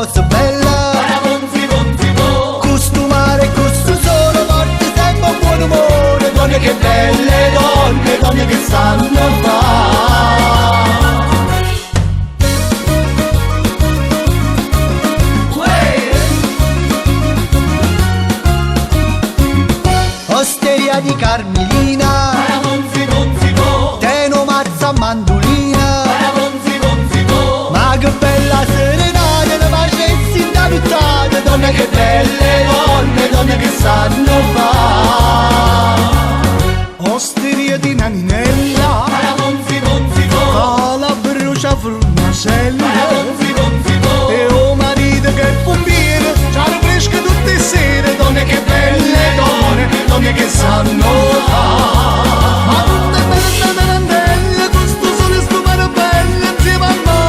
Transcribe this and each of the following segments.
cosa bella. Questo mare, questo sole, porta sempre buon umore. Donne che belle, donne che sanno fare. Osteria di Carmelina, Teno mazza mandolina, ma che bella serenata, le facessi indaluzzate. Donne che belle, donne che sanno fare. Osteria di Naninella, la brucia fornacella, e o marito che è pompiere, c'ha le fresche tutte le sere. Donne che belle, donne che sanno fare. Ma tutte belle tarantelle, questo sole stupendo bello insieme a me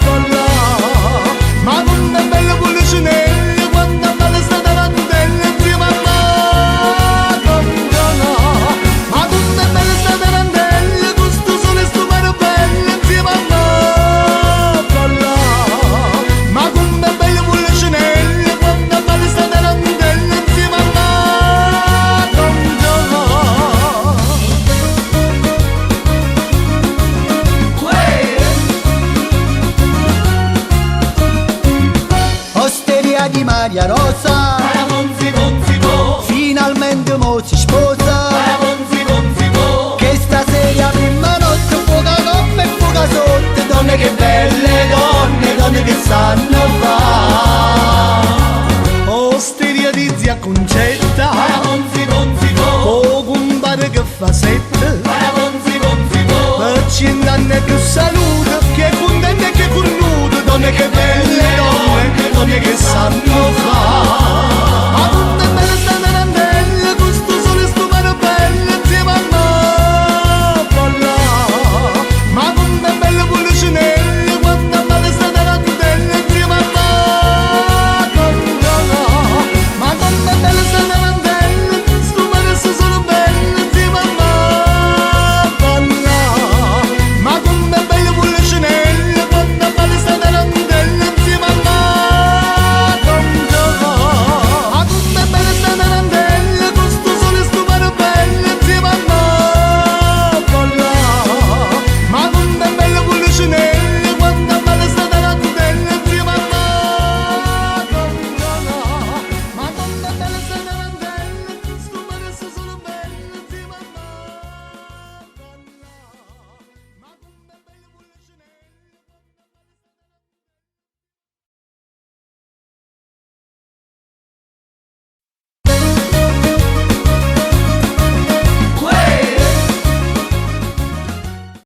ballare. Ma tutte belle policinelle, quando belle sta tarantelle insieme a me cantare. Ma tutte belle sta tarantelle, questo sole stupendo bello insieme a me ballare. Ma tutte belle policinelle, quando belle sta tarantelle insieme a me cantare. Osteria di Maria Rosa,